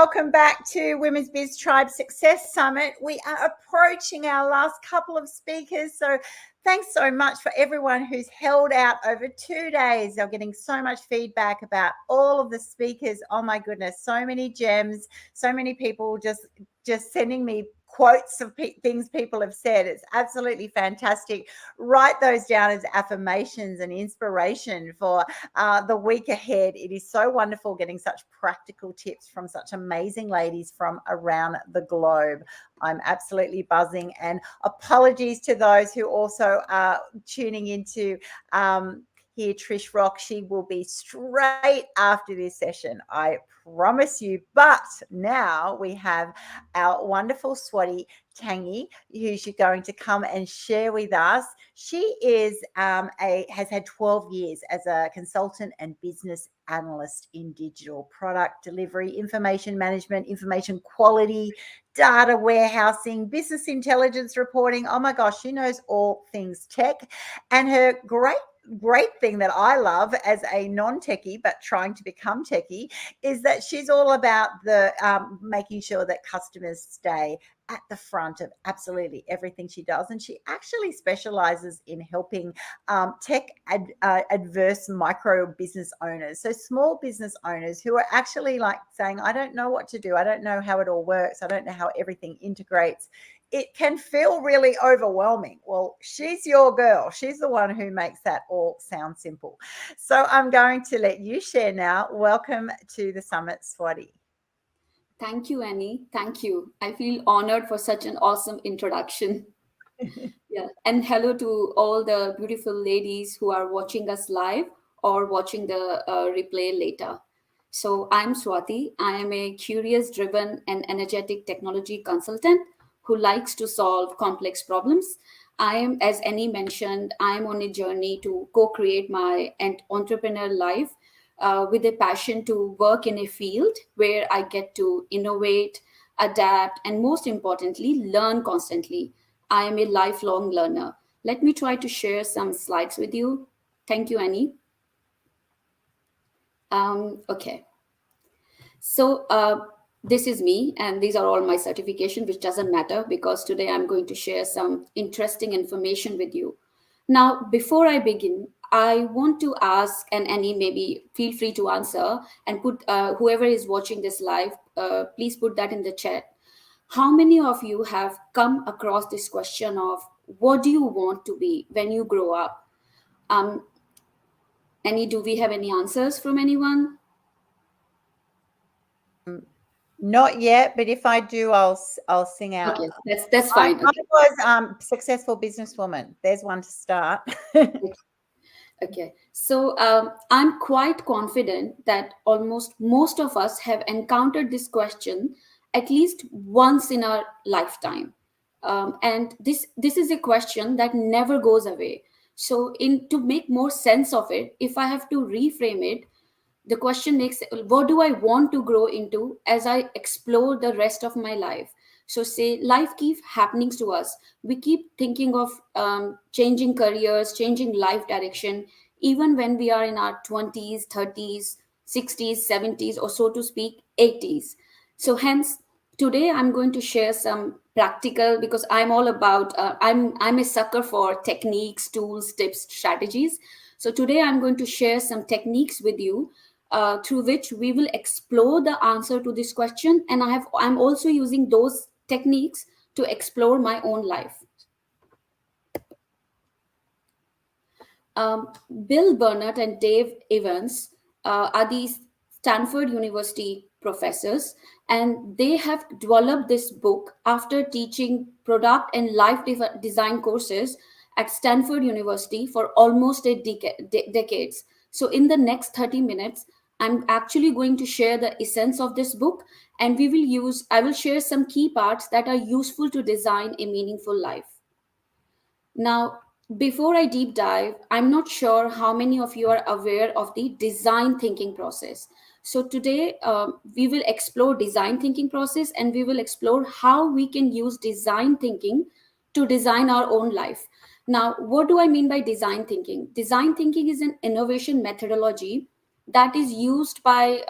welcome back to Women's Biz Tribe Success Summit. We are approaching our last couple of speakers, so thanks so much for everyone who's held out over 2 days. They're getting so much feedback about all of the speakers. Oh my goodness, so many gems, so many people just sending me quotes of things people have said. It's absolutely fantastic. Write those down as affirmations and inspiration for the week ahead. It is so wonderful getting such practical tips from such amazing ladies from around the globe. I'm absolutely buzzing, and apologies to those who also are tuning into here. Trish Rock, she will be straight after this session, I promise you. But now we have our wonderful Swati Tyagi, who's going to come and share with us. She is has had 12 years as a consultant and business analyst in digital product delivery, information management, information quality, data warehousing, business intelligence reporting. Oh my gosh, she knows all things tech. And her great thing that I love as a non-techie but trying to become techie is that she's all about the making sure that customers stay at the front of absolutely everything she does. And she actually specializes in helping tech adverse micro business owners, so small business owners who are actually like saying, I don't know what to do, I don't know how it all works, I don't know how everything integrates. It can feel really overwhelming. Well, she's your girl. She's the one who makes that all sound simple. So I'm going to let you share now. Welcome to the summit, Swati. Thank you, Annie. Thank you. I feel honored for such an awesome introduction. Yeah. And hello to all the beautiful ladies who are watching us live or watching the replay later. So I'm Swati. I am a curious, driven, and energetic technology consultant who likes to solve complex problems. I am, as Annie mentioned, I am on a journey to co-create my entrepreneur life with a passion to work in a field where I get to innovate, adapt, and most importantly, learn constantly. I am a lifelong learner. Let me try to share some slides with you. Thank you, Annie. Okay. So this is me, and these are all my certification, which doesn't matter because today I'm going to share some interesting information with you. Now, before I begin, I want to ask, and Annie, maybe feel free to answer, and put whoever is watching this live, please put that in the chat. How many of you have come across this question of what do you want to be when you grow up? Annie, do we have any answers from anyone? Not yet, but if I do, I'll sing out. Okay, that's fine. I was successful businesswoman. There's one to start. Okay, so I'm quite confident that almost most of us have encountered this question at least once in our lifetime, and this is a question that never goes away. So, to make more sense of it, if I have to reframe it, the question makes, what do I want to grow into as I explore the rest of my life? So say life keeps happening to us, we keep thinking of changing careers, changing life direction, even when we are in our 20s, 30s, 60s, 70s, or so to speak 80s. So hence today I'm going to share some practical, because I'm all about I'm a sucker for techniques, tools, tips, strategies. So today I'm going to share some techniques with you through which we will explore the answer to this question. And I'm also using those techniques to explore my own life. Bill Burnett and Dave Evans are these Stanford University professors, and they have developed this book after teaching product and life design courses at Stanford University for almost a decades. So in the next 30 minutes, I'm actually going to share the essence of this book, and I will share some key parts that are useful to design a meaningful life. Now, before I deep dive, I'm not sure how many of you are aware of the design thinking process. So today we will explore design thinking process, and we will explore how we can use design thinking to design our own life. Now, what do I mean by design thinking? Design thinking is an innovation methodology that is used by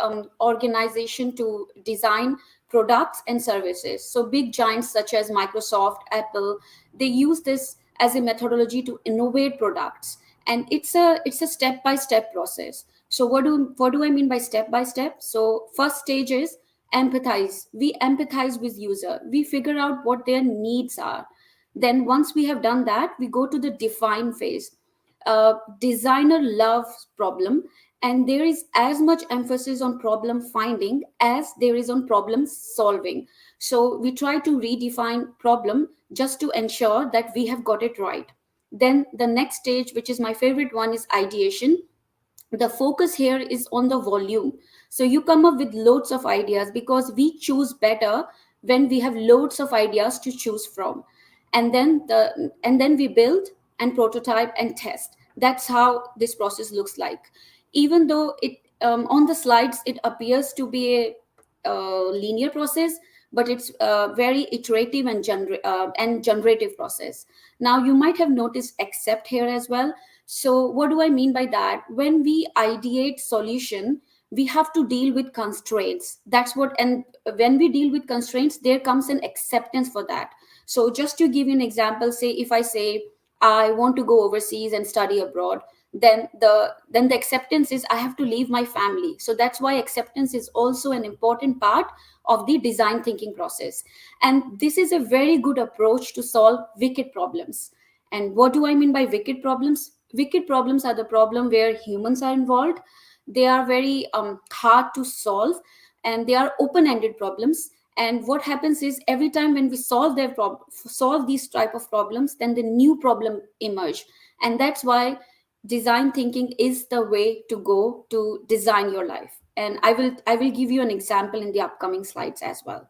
organization to design products and services. So big giants such as Microsoft, Apple, they use this as a methodology to innovate products, and it's a step by step process. So what do I mean by step by step? So first stage is empathize. We empathize with user, we figure out what their needs are. Then once we have done that, we go to the define phase. Designer loves problem, and there is as much emphasis on problem finding as there is on problem solving. So we try to redefine problem just to ensure that we have got it right. Then the next stage, which is my favorite one, is ideation. The focus here is on the volume. So you come up with loads of ideas because we choose better when we have loads of ideas to choose from. And then we build and prototype and test. That's how this process looks like. Even though it on the slides it appears to be a linear process, but it's a very iterative and generative process. Now you might have noticed except here as well. So what do I mean by that? When we ideate solution, we have to deal with constraints. That's what, and when we deal with constraints, there comes an acceptance for that. So just to give you an example, say if I say I want to go overseas and study abroad, then the acceptance is I have to leave my family. So that's why acceptance is also an important part of the design thinking process. And this is a very good approach to solve wicked problems. And what do I mean by wicked problems? Wicked problems are the problem where humans are involved. They are very hard to solve, and they are open-ended problems. And what happens is every time when we solve these type of problems, then the new problem emerge. And that's why design thinking is the way to go to design your life. And I will give you an example in the upcoming slides as well.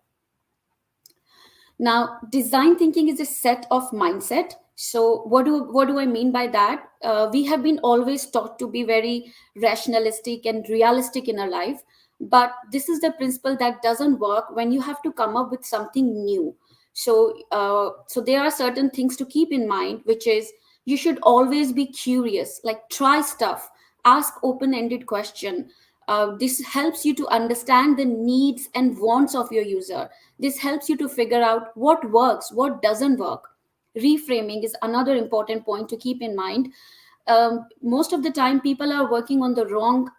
Now, design thinking is a set of mindset. So, what do I mean by that? We have been always taught to be very rationalistic and realistic in our life, but this is the principle that doesn't work when you have to come up with something new. So there are certain things to keep in mind, which is you should always be curious, like try stuff, ask open-ended question. This helps you to understand the needs and wants of your user. This helps you to figure out what works, what doesn't work. Reframing is another important point to keep in mind. Most of the time, people are working on the wrong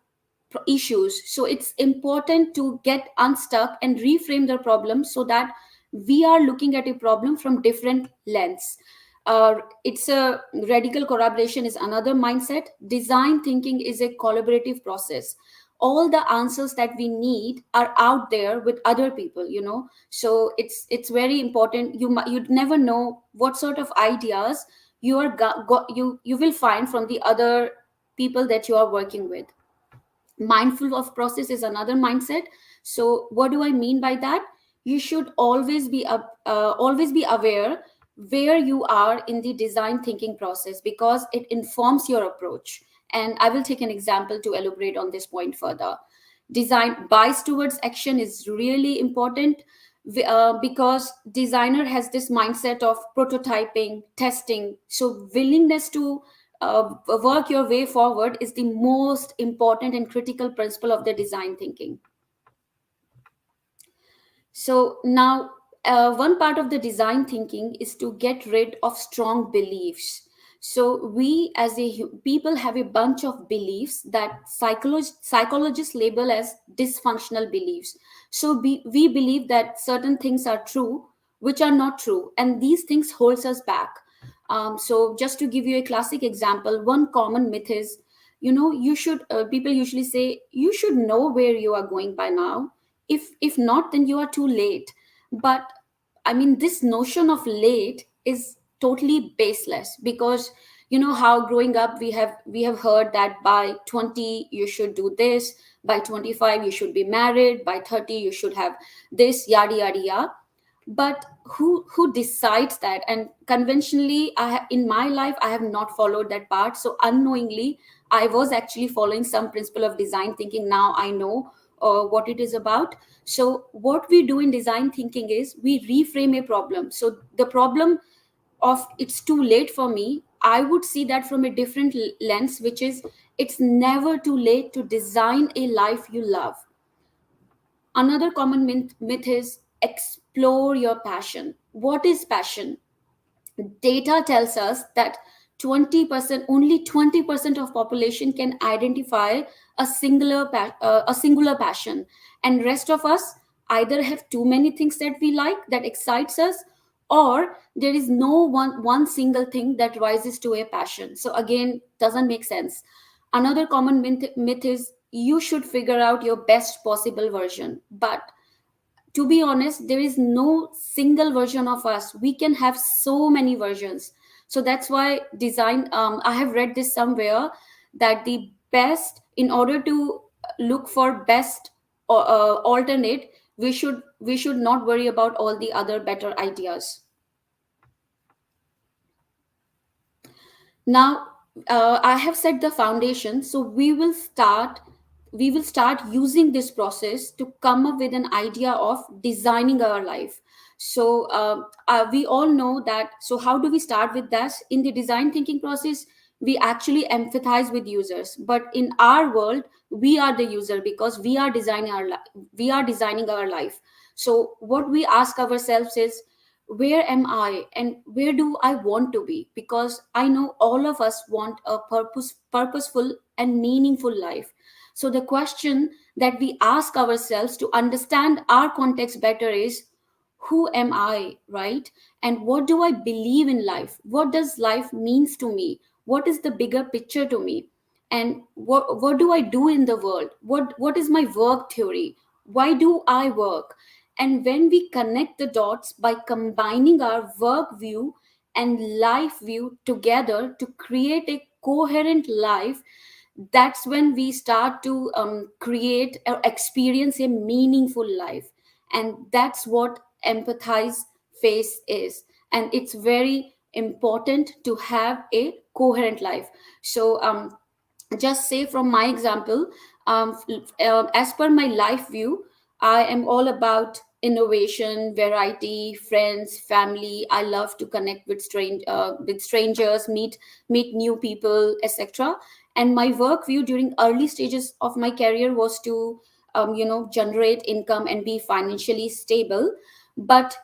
issues. So it's important to get unstuck and reframe the problem so that we are looking at a problem from different lens. It's a radical collaboration is another mindset. Design thinking is a collaborative process. All the answers that we need are out there with other people, so it's very important. You'd never know what sort of ideas you will find from the other people that you are working with. Mindful of process is another mindset. So what do I mean by that? You should always be aware where you are in the design thinking process, because it informs your approach. And I will take an example to elaborate on this point further. Design bias towards action is really important, because designer has this mindset of prototyping, testing. So willingness to work your way forward is the most important and critical principle of the design thinking. So now, one part of the design thinking is to get rid of strong beliefs. So we as people have a bunch of beliefs that psychologists label as dysfunctional beliefs. So we believe that certain things are true, which are not true, and these things holds us back. So just to give you a classic example, one common myth is, you should. People usually say you should know where you are going by now. If not, then you are too late. But I mean, this notion of late is totally baseless, because you know how growing up we have heard that by 20 you should do this, by 25 you should be married, by 30 you should have this, yada yada yada. But who decides that? And conventionally, in my life I have not followed that part. So unknowingly I was actually following some principle of design thinking. Now I know what it is about. So what we do in design thinking is we reframe a problem. So the problem of it's too late for me, I would see that from a different lens, which is It's never too late to design a life you love. Another common myth is explore your passion. What is passion? Data tells us that 20%, only 20% of population can identify a singular passion, and rest of us either have too many things that we like that excites us, or there is no one single thing that rises to a passion. So again, doesn't make sense. Another common myth is you should figure out your best possible version, but to be honest, there is no single version of us. We can have so many versions. So that's why design, I have read this somewhere, that the best, in order to look for best alternate, we should not worry about all the other better ideas. Now, I have set the foundation, so we will start using this process to come up with an idea of designing our life. So we all know that. So how do we start with that? In the design thinking process, we actually empathize with users, but in our world, we are the user because we are designing our life. So what we ask ourselves is, where am I and where do I want to be? Because I know all of us want a purposeful and meaningful life. So the question that we ask ourselves to understand our context better is, who am I, right? And what do I believe in life? What does life means to me? What is the bigger picture to me? And what do I do in the world? What is my work theory? Why do I work? And when we connect the dots by combining our work view and life view together to create a coherent life, that's when we start to create or experience a meaningful life. And that's what empathize phase is. And it's very important to have a coherent life. So just say from my example, as per my life view, I am all about innovation, variety, friends, family. I love to connect with strangers, meet new people, etc. And my work view during early stages of my career was to generate income and be financially stable. But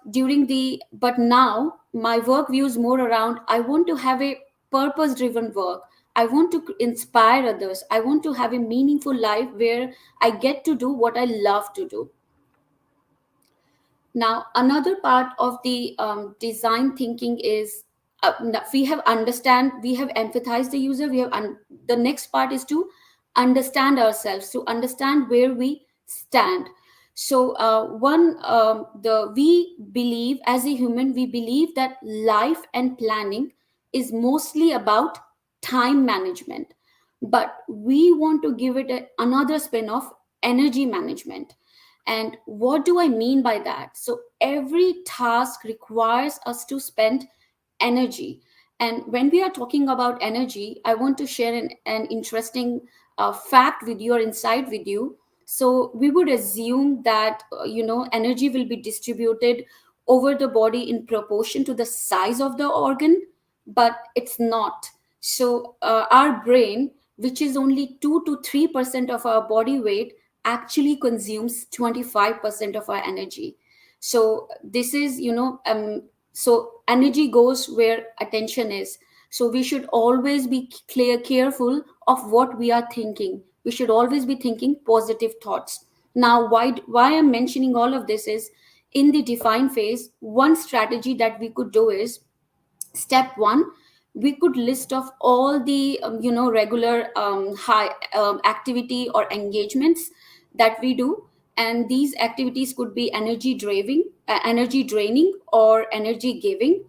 now my work view is more around, I want to have a purpose driven work. I want to inspire others. I want to have a meaningful life where I get to do what I love to do. Now, another part of the design thinking is, we have empathized the user. The next part is to understand ourselves, to understand where we stand. So, we believe, as a human, we believe that life and planning is mostly about time management, but we want to give it another spin of energy management. And what do I mean by that? So, every task requires us to spend energy. And when we are talking about energy, I want to share an interesting fact with you or insight with you. So, we would assume that, energy will be distributed over the body in proportion to the size of the organ, but it's not. So, our brain, which is only 2 to 3% of our body weight, actually consumes 25% of our energy. So this is, so energy goes where attention is. So we should always be careful of what we are thinking. We should always be thinking positive thoughts. Now, why I'm mentioning all of this is, in the define phase, one strategy that we could do is, step one, we could list off all the regular high activity or engagements that we do. And these activities could be energy draining or energy giving.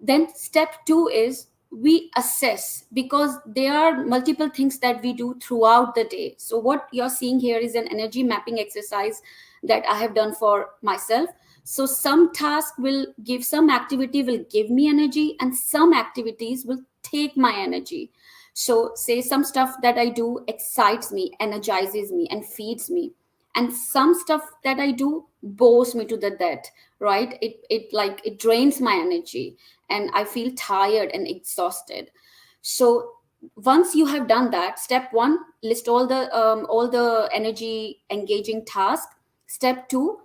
Then step two is, we assess, because there are multiple things that we do throughout the day. So what you're seeing here is an energy mapping exercise that I have done for myself. So some activity will give me energy, and some activities will take my energy. So say some stuff that I do excites me, energizes me, and feeds me, and some stuff that I do bores me to the death, right? It drains my energy, and I feel tired and exhausted. So Once you have done that, step one, list all the energy engaging tasks. Step two,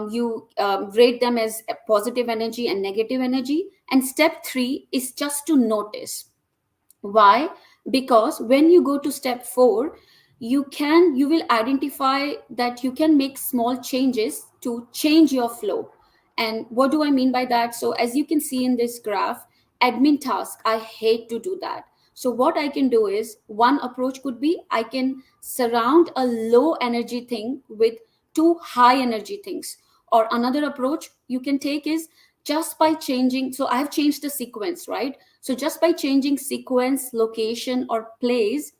you rate them as a positive energy and negative energy. And step three is just to notice. Why? Because when you go to step 4, you will identify that you can make small changes to change your flow. And what do I mean by that? So as you can see in this graph, admin task, I hate to do that. So what I can do is, one approach could be, I can surround a low energy thing with two high energy things. Or another approach you can take is, just by changing, so I have changed the sequence, right? So just by changing sequence, location, or place,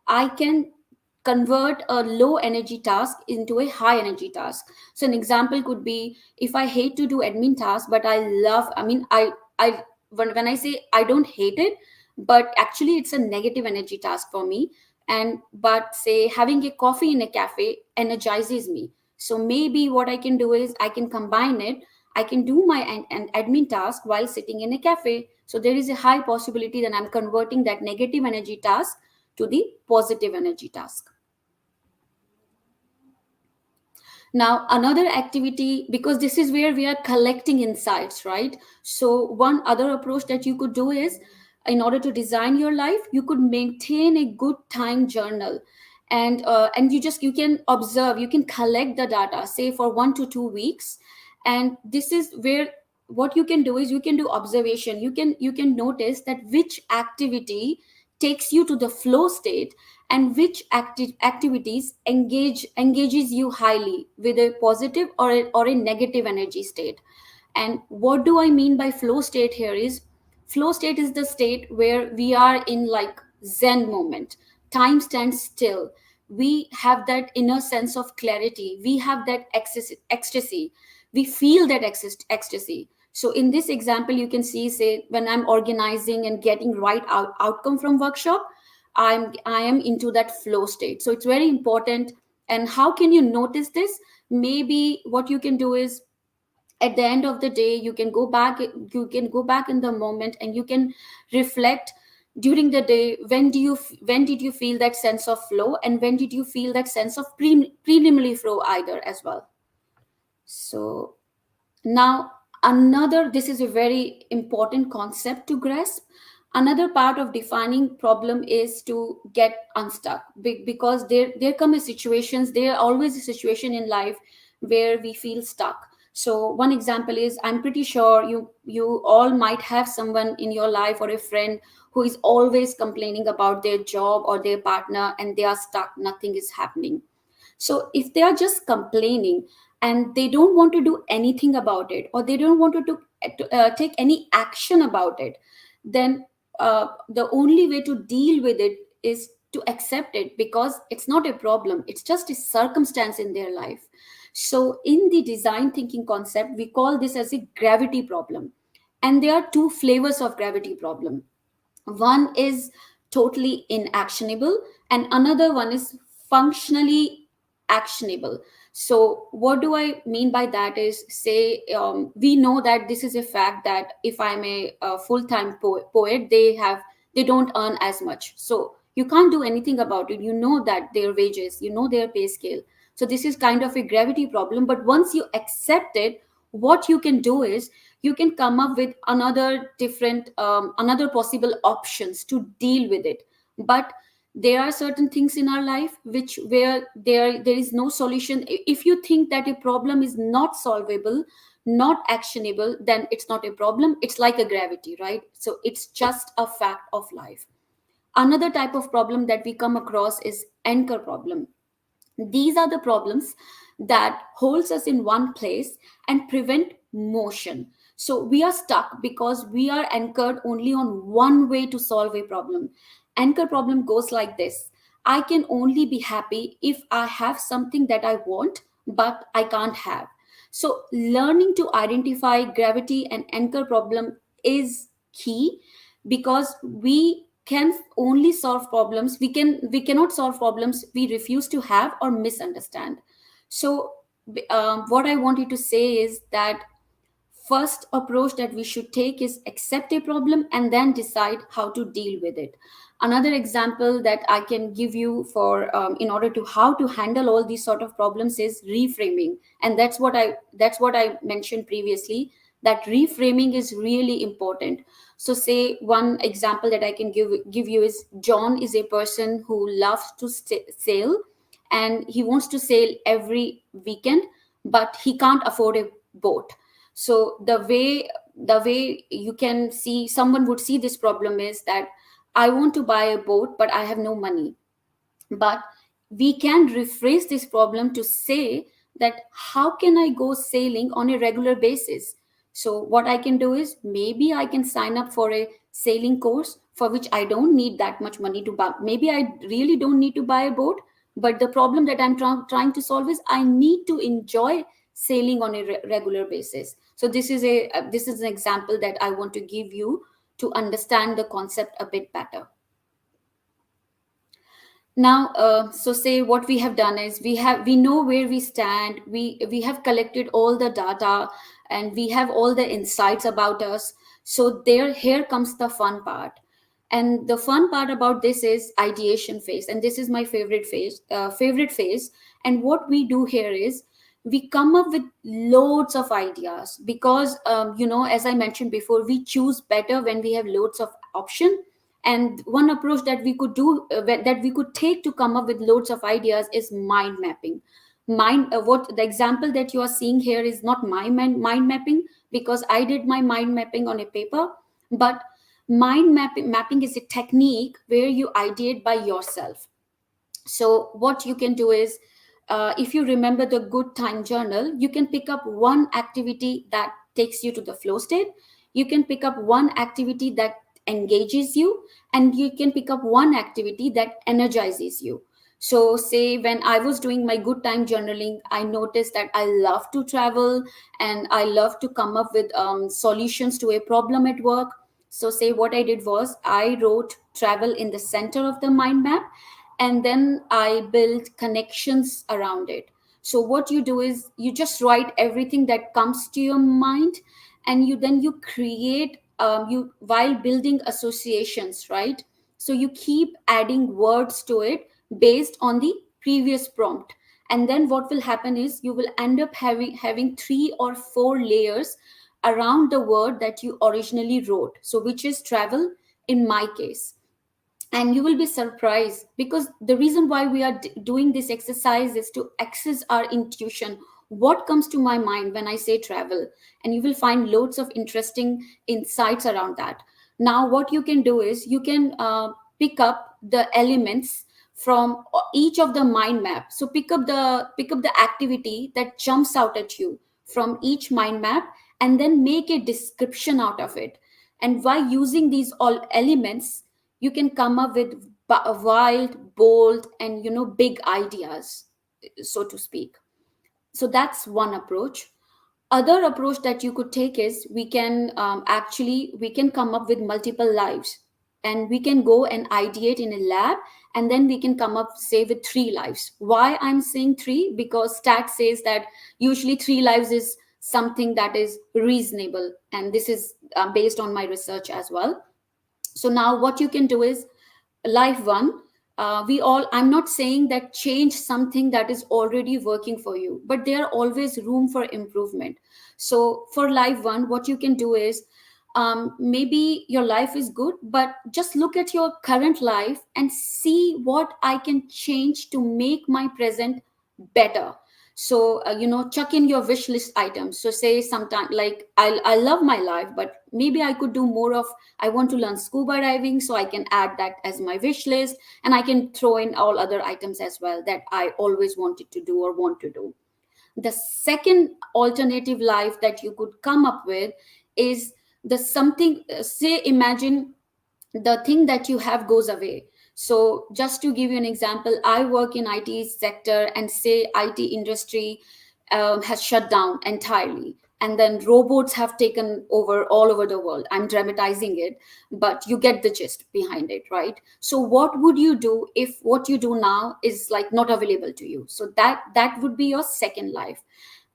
I can convert a low energy task into a high energy task. So an example could be, if I hate to do admin tasks, but I when I say I don't hate it, but actually it's a negative energy task for me. And but say having a coffee in a cafe energizes me. So maybe what I can do is, I can combine it. I can do my an admin task while sitting in a cafe. So there is a high possibility that I'm converting that negative energy task to the positive energy task. Now, another activity, because this is where we are collecting insights, right? So, one other approach that you could do is, in order to design your life, you could maintain a good time journal. And you can observe, you can collect the data, say for 1 to 2 weeks. And this is where, what you can do is, you can do observation. You can notice that which activity takes you to the flow state, and which activities engages you highly with a positive or a negative energy state. And what do I mean by flow state here is, flow state is the state where we are in like zen moment. Time stands still. We have that inner sense of clarity. We have that ecstasy. We feel that ecstasy. So in this example, you can see, say, when I'm organizing and getting right outcome from workshop, I am into that flow state. So it's very important. And how can you notice this? Maybe what you can do is, at the end of the day, you can go back in the moment, and you can reflect during the day, when did you feel that sense of flow, and when did you feel that sense of preliminary flow either as well. So now, this is a very important concept to grasp. Another part of defining problem is to get unstuck, because there come a situations, there are always a situation in life where we feel stuck. So one example is, I'm pretty sure you all might have someone in your life, or a friend, who is always complaining about their job or their partner, and they are stuck, nothing is happening. So if they are just complaining, and they don't want to do anything about it, or they don't want to take any action about it, then the only way to deal with it is to accept it, because it's not a problem, it's just a circumstance in their life. So in the design thinking concept, we call this as a gravity problem. And there are two flavors of gravity problem. One is totally inactionable, and another one is functionally actionable. So what do I mean by that is, say, we know that this is a fact, that if I'm a full-time poet, they don't earn as much. So you can't do anything about it. You know that their wages, you know their pay scale. So this is kind of a gravity problem. But once you accept it, what you can do is, you can come up with another possible options to deal with it. But there are certain things in our life which where there is no solution. If you think that a problem is not solvable, not actionable, then it's not a problem, it's like a gravity, right? So it's just a fact of life. Another type of problem that we come across is anchor problem. These are the problems that holds us in one place and prevent motion. So we are stuck because we are anchored only on one way to solve a problem. Anchor problem goes like this: I can only be happy if I have something that I want, but I can't have. So learning to identify gravity and anchor problem is key, because we can only solve problems, we cannot solve problems we refuse to have or misunderstand. So what I wanted to say is that first approach that we should take is accept a problem and then decide how to deal with it. Another example that I can give you for in order to how to handle all these sort of problems is reframing, and that's what I mentioned previously, that reframing is really important. So say one example that I can give you is John is a person who loves to sail, and he wants to sail every weekend, but he can't afford a boat. So the way you can see someone would see this problem is that I want to buy a boat, but I have no money. But we can rephrase this problem to say that how can I go sailing on a regular basis? So what I can do is maybe I can sign up for a sailing course for which I don't need that much money to buy. Maybe I really don't need to buy a boat, but the problem that I'm trying to solve is I need to enjoy sailing on a regular basis. So this is an example that I want to give you to understand the concept a bit better. Now so say what we have done is we know where we stand, we have collected all the data, and we have all the insights about us. So there here comes the fun part. And the fun part about this is ideation phase, and this is my favorite phase. And what we do here is we come up with loads of ideas because as I mentioned before, we choose better when we have loads of option. And one approach that we could do that we could take to come up with loads of ideas is mind mapping. What the example that you are seeing here is not my mind mapping, because I did my mind mapping on a paper. But mapping is a technique where you ideate by yourself. So what you can do is, if you remember the good time journal, you can pick up one activity that takes you to the flow state. You can pick up one activity that engages you, and you can pick up one activity that energizes you. So say when I was doing my good time journaling, I noticed that I love to travel, and I love to come up with solutions to a problem at work. So say what I did was I wrote travel in the center of the mind map, and then I build connections around it. So what you do is you just write everything that comes to your mind, and you create you while building associations, right? So you keep adding words to it based on the previous prompt. And then what will happen is you will end up having 3 or 4 layers around the word that you originally wrote, so which is travel in my case. And you will be surprised, because the reason why we are doing this exercise is to access our intuition, what comes to my mind when I say travel. And you will find loads of interesting insights around that. Now what you can do is you can pick up the elements from each of the mind map. So pick up the activity that jumps out at you from each mind map, and then make a description out of it. And by using these all elements, you can come up with wild, bold, and big ideas, so to speak. So that's one approach. Other approach that you could take is we can come up with multiple lives, and we can go and ideate in a lab, and then we can come up say with 3 lives. Why I'm saying 3? Because stat says that usually 3 lives is something that is reasonable, and this is based on my research as well. So now what you can do is life one, I'm not saying that change something that is already working for you, but there are always room for improvement. So for life one, what you can do is, maybe your life is good, but just look at your current life and see what I can change to make my present better. So chuck in your wish list items. So say sometime like I love my life, but maybe I could do more of, I want to learn scuba diving, so I can add that as my wish list, and I can throw in all other items as well that I always wanted to do or want to do. The second alternative life that you could come up with is the something, say imagine the thing that you have goes away. So just to give you an example, I work in IT sector, and say IT industry has shut down entirely, and then robots have taken over all over the world. I'm dramatizing it, but you get the gist behind it, right? So what would you do if what you do now is like not available to you? So that would be your second life.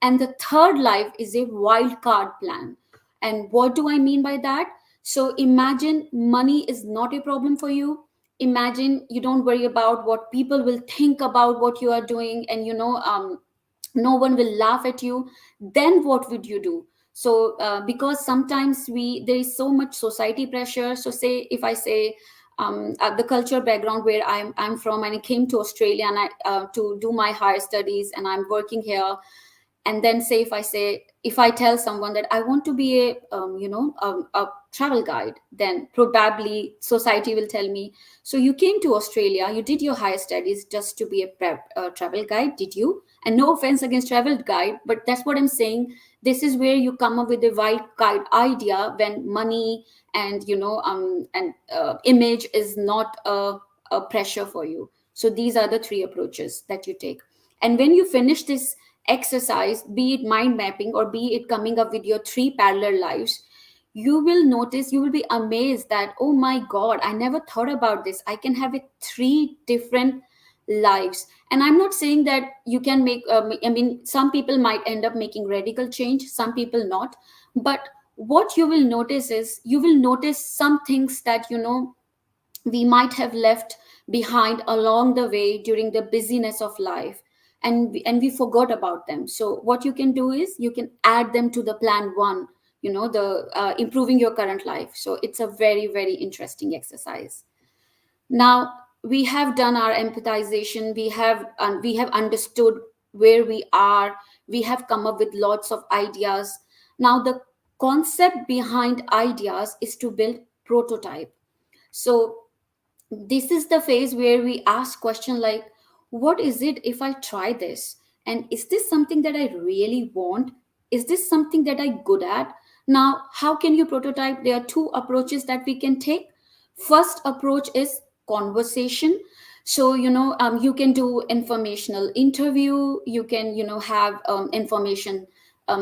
And the third life is a wild card plan. And what do I mean by that? So imagine money is not a problem for you, imagine you don't worry about what people will think about what you are doing, and no one will laugh at you, then what would you do? So because sometimes there is so much society pressure. So say if I say the culture background where I'm from, and I came to Australia and I to do my higher studies, and I'm working here. And then say if I tell someone that I want to be a travel guide, then probably society will tell me, so you came to Australia, you did your higher studies just to be a travel guide, did you? And no offense against travel guide, but that's what I'm saying. This is where you come up with a wild guide idea, when money and image is not a pressure for you. So these are the three approaches that you take. And when you finish this exercise, be it mind mapping or be it coming up with your three parallel lives, you will notice, you will be amazed that, oh my God, I never thought about this. I can have it three different lives. And I'm not saying that you can make, I mean, some people might end up making radical change, some people not. But what you will notice is, you will notice some things that, we might have left behind along the way during the busyness of life, and we forgot about them. So what you can do is, you can add them to the plan one, the improving your current life. So it's a very, very interesting exercise. Now we have done our empathization, we have understood where we are, we have come up with lots of ideas. Now the concept behind ideas is to build prototype. So this is the phase where we ask question like, what is it if I try this, and is this something that I really want, is this something that I'm good at? Now how can you prototype? There are two approaches that we can take. First approach is conversation. So you can do informational interview, you can have information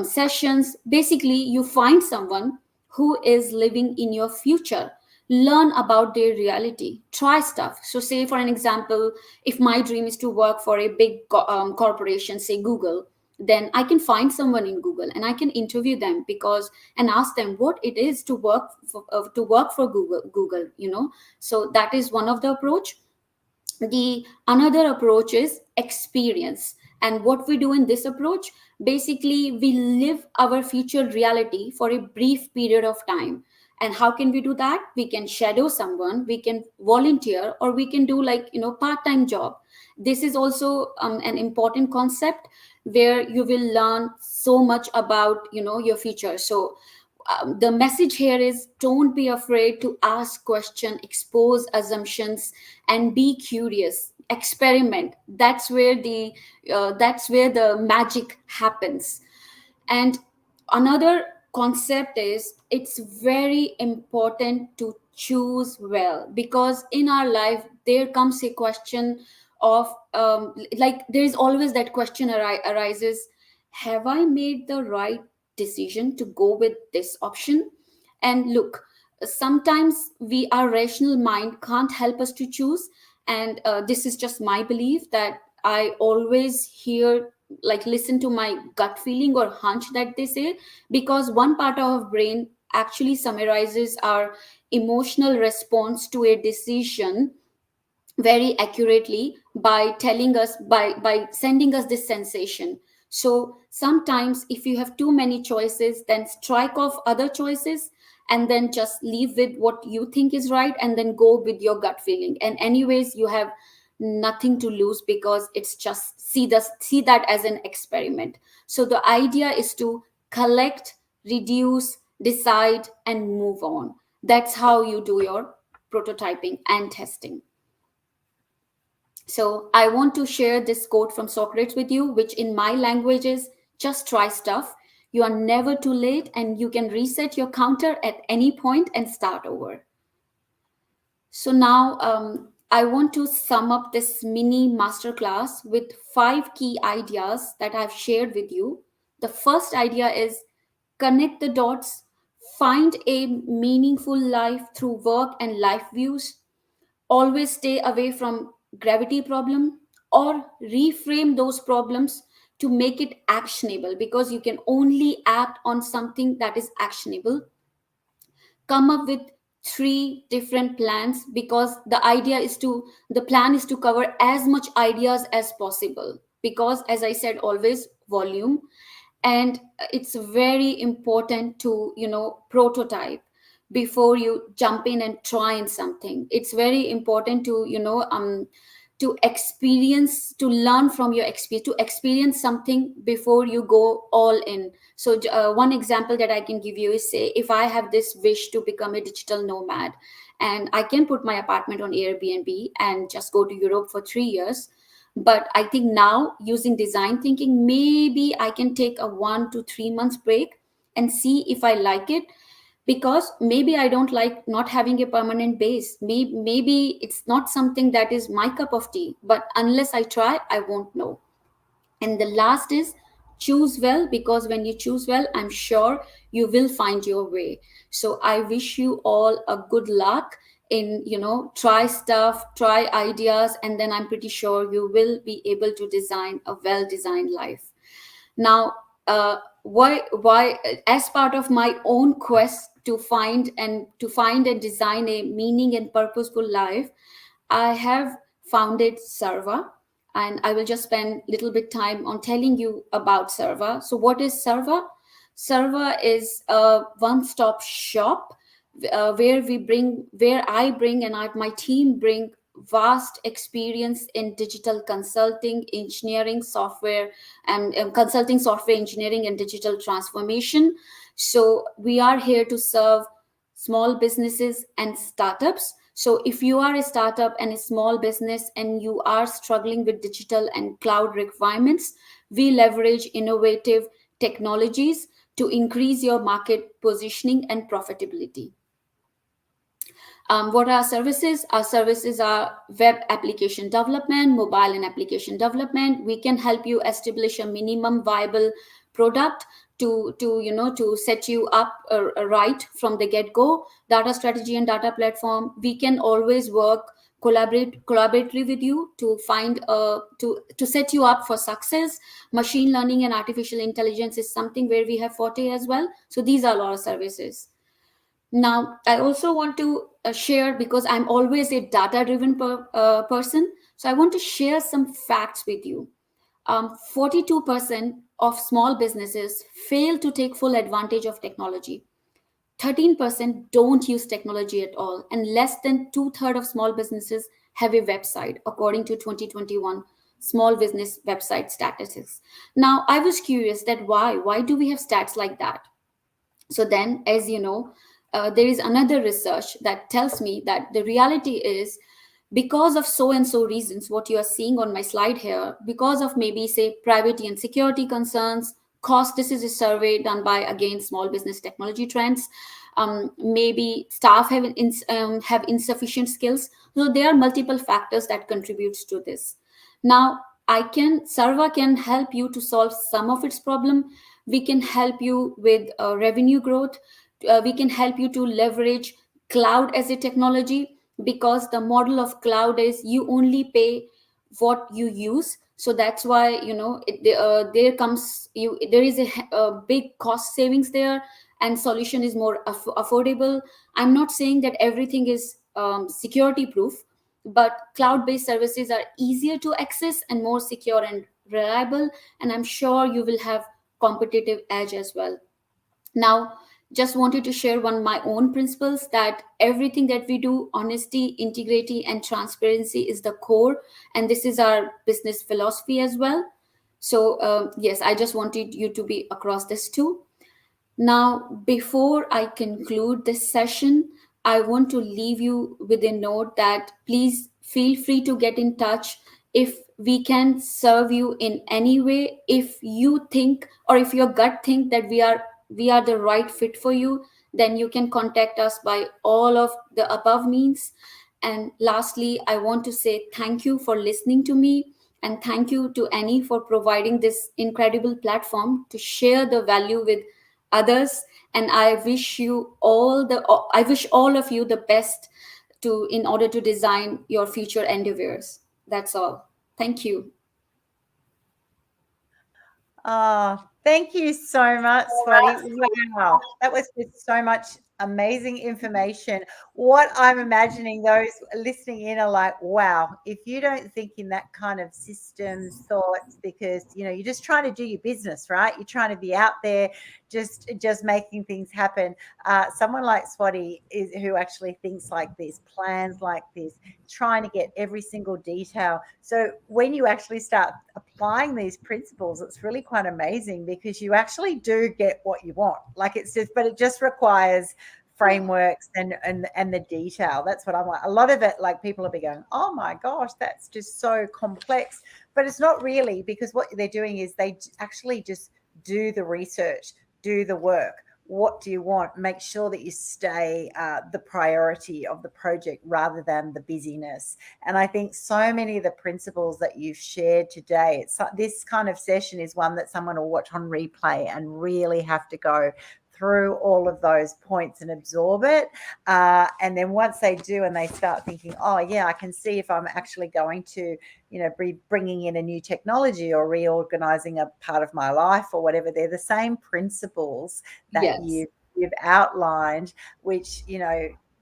sessions. Basically you find someone who is living in your future, learn about their reality, try stuff. So say for an example, if my dream is to work for a big corporation, say Google, then I can find someone in Google and I can interview them, because and ask them what it is to work for Google. So that is one of the approach. The another approach is experience. And what we do in this approach, basically we live our future reality for a brief period of time. And how can we do that? We can shadow someone, we can volunteer, or we can do like part-time job. This is also an important concept, where you will learn so much about your future. So the message here is, don't be afraid to ask question, expose assumptions, and be curious, experiment. That's where the magic happens. And another concept is, it's very important to choose well, because in our life there comes a question of like there is always that question arises, have I made the right decision to go with this option? And look, sometimes our rational mind can't help us to choose. And this is just my belief, that I always listen to my gut feeling or hunch that they say, because one part of our brain actually summarizes our emotional response to a decision very accurately by telling us, by sending us this sensation. So sometimes if you have too many choices, then strike off other choices, and then just leave with what you think is right, and then go with your gut feeling. And anyways, you have nothing to lose, because it's just see that as an experiment. So the idea is to collect, reduce, decide, and move on. That's how you do your prototyping and testing. So I want to share this quote from Socrates with you, which in my language is, just try stuff. You are never too late, and you can reset your counter at any point and start over. So now I want to sum up this mini masterclass with 5 key ideas that I've shared with you. The first idea is, connect the dots, find a meaningful life through work and life views. Always stay away from gravity problem, or reframe those problems to make it actionable, because you can only act on something that is actionable. Come up with three different plans, because the plan is to cover as much ideas as possible, because as I said, always volume. And it's very important to prototype before you jump in and try in something. It's very important to to learn from your experience, to experience something before you go all in. So one example that I can give you is, say if I have this wish to become a digital nomad, and I can put my apartment on Airbnb and just go to Europe for 3 years. But I think now, using design thinking, maybe I can take a 1 to 3 months break and see if I like it, because maybe I don't like not having a permanent base. Maybe it's not something that is my cup of tea, but unless I try, I won't know. And the last is, choose well, because when you choose well, I'm sure you will find your way. So I wish you all a good luck in, try stuff, try ideas, and then I'm pretty sure you will be able to design a well designed life. Now, why as part of my own quest to find and design a meaning and purposeful life, I have founded Serva, and I will just spend a little bit time on telling you about Serva. So what is Serva? Serva is a one-stop shop, where I bring and my team bring vast experience in digital consulting, engineering, software, and consulting, software engineering, and digital transformation. So we are here to serve small businesses and startups. So if you are a startup and a small business and you are struggling with digital and cloud requirements, we leverage innovative technologies to increase your market positioning and profitability. What are our services? Our services are web application development, mobile and application development. We can help you establish a minimum viable product to set you up right from the get go. Data strategy and data platform. We can always work collaboratively with you to find to set you up for success. Machine learning and artificial intelligence is something where we have forte as well. So these are our services. Now, I also want to share, because I'm always a data driven person. So I want to share some facts with you. 42% of small businesses fail to take full advantage of technology. 13% don't use technology at all, and less than two-thirds of small businesses have a website, according to 2021 Small Business Website Statistics. Now, I was curious that why do we have stats like that? So then, as you know, there is another research that tells me that the reality is, because of so and so reasons, what you are seeing on my slide here, because of maybe say privacy and security concerns, cost. This is a survey done by, again, Small Business Technology Trends. Maybe staff have insufficient skills. So there are multiple factors that contributes to this. Now, Serva can help you to solve some of its problem. We can help you with revenue growth. We can help you to leverage cloud as a technology, because the model of cloud is you only pay what you use. So that's why there is a big cost savings there, and solution is more affordable. I'm not saying that everything is security proof, but cloud-based services are easier to access and more secure and reliable, and I'm sure you will have competitive edge as well. Now, just wanted to share one my own principles, that everything that we do, honesty, integrity, and transparency is the core, and this is our business philosophy as well. So yes, I just wanted you to be across this too. Now, before I conclude this session, I want to leave you with a note that please feel free to get in touch if we can serve you in any way. If you think, or if your gut think that we are the right fit for you, then you can contact us by all of the above means. And lastly, I want to say thank you for listening to me, and thank you to Annie for providing this incredible platform to share the value with others. And I wish all of you the best to in order to design your future endeavors. That's all. Thank you. Oh, thank you so much, Swati. Wow, that was just so much Amazing information. What I'm imagining those listening in are like, wow, if you don't think in that kind of systems thoughts, because you're just trying to do your business, right? You're trying to be out there just making things happen. Someone like Swati is who actually thinks like this, plans like this, trying to get every single detail. So when you actually start applying these principles, it's really quite amazing, because you actually do get what you want. Like but it just requires frameworks and the detail. That's what I'm like. A lot of it, like, people will be going, oh my gosh, that's just so complex, but it's not really, because what they're doing is they actually just do the research, do the work. What do you want? Make sure that you stay the priority of the project rather than the busyness. And I think so many of the principles that you've shared today, this kind of session is one that someone will watch on replay and really have to go through all of those points and absorb it. And then once they do and they start thinking, oh yeah, I can see if I'm actually going to, be bringing in a new technology or reorganizing a part of my life or whatever, they're the same principles that Yes. you've outlined, which,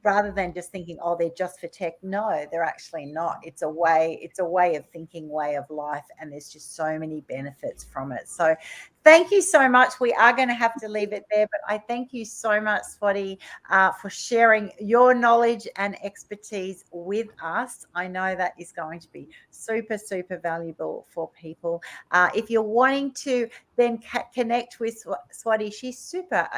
rather than just thinking, oh, they're just for tech. No, they're actually not. It's a way of thinking, way of life. And there's just so many benefits from it. So thank you so much. We are going to have to leave it there, but I thank you so much, Swati, for sharing your knowledge and expertise with us. I know that is going to be super, super valuable for people. If you're wanting to then connect with Swati, she's super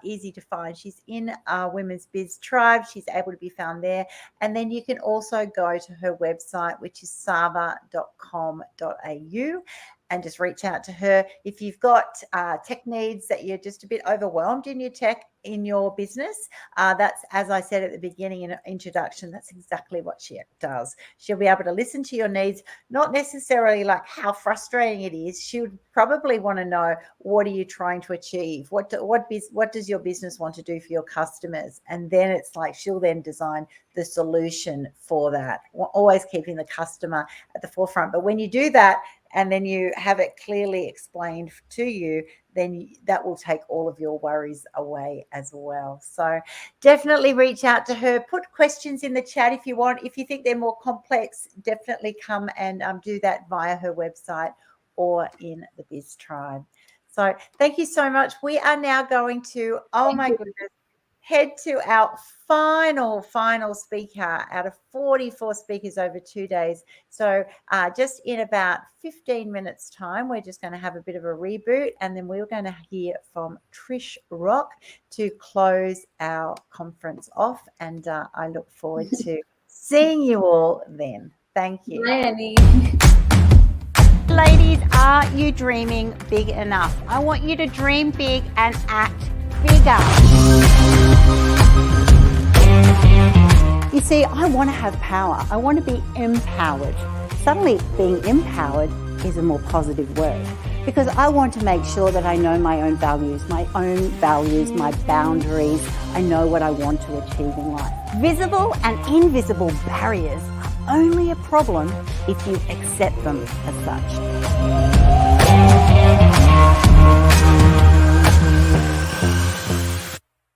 easy to find. She's in Women's Biz Tribe. She's able to be found there. And then you can also go to her website, which is sava.com.au. and just reach out to her. If you've got tech needs that you're just a bit overwhelmed in your tech, in your business, that's, as I said at the beginning in an introduction, that's exactly what she does. She'll be able to listen to your needs, not necessarily like how frustrating it is. She would probably want to know, what are you trying to achieve? What does your business want to do for your customers? And then it's like she'll then design the solution for that, always keeping the customer at the forefront. But when you do that, and then you have it clearly explained to you, then that will take all of your worries away as well. So definitely reach out to her. Put questions in the chat if you want. If you think they're more complex, definitely come and do that via her website or in the Biz Tribe. So thank you so much. We are now going to, goodness, head to our final speaker out of 44 speakers over 2 days. So just in about 15 minutes time, we're just going to have a bit of a reboot, and then we're going to hear from Trish Rock to close our conference off. And I look forward to seeing you all then. Thank you. Bye, Annie. Ladies, are you dreaming big enough? I want you to dream big and act bigger. You see, I want to have power. I want to be empowered. Suddenly, being empowered is a more positive word, because I want to make sure that I know my own values, my boundaries. I know what I want to achieve in life. Visible and invisible barriers are only a problem if you accept them as such.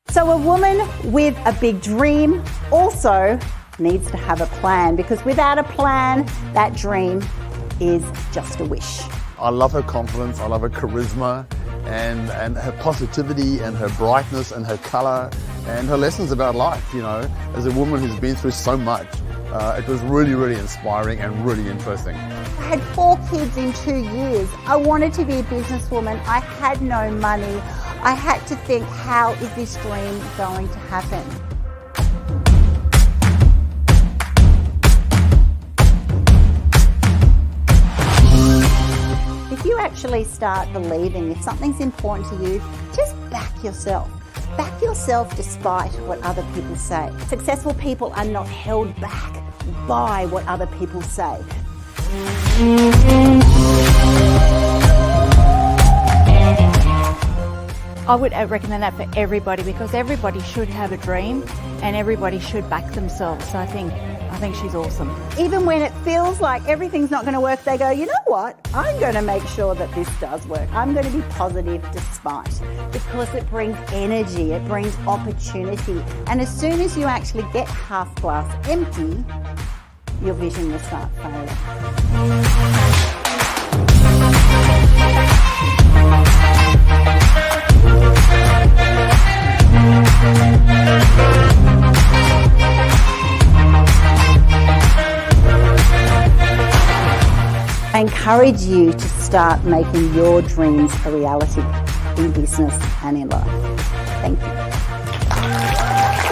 So a woman with a big dream also needs to have a plan, because without a plan, that dream is just a wish. I love her confidence, I love her charisma, and her positivity and her brightness and her color and her lessons about life. As a woman who's been through so much, it was really, really inspiring and really interesting. I had 4 kids in 2 years. I wanted to be a businesswoman. I had no money. I had to think, how is this dream going to happen? If you actually start believing, if something's important to you, just back yourself. Back yourself despite what other people say. Successful people are not held back by what other people say. I would recommend that for everybody, because everybody should have a dream and everybody should back themselves. So I think she's awesome. Even when it feels like everything's not going to work, they go, you know what? I'm going to make sure that this does work. I'm going to be positive despite, because it brings energy, it brings opportunity. And as soon as you actually get half glass empty, your vision will start failing. I encourage you to start making your dreams a reality in business and in life. Thank you.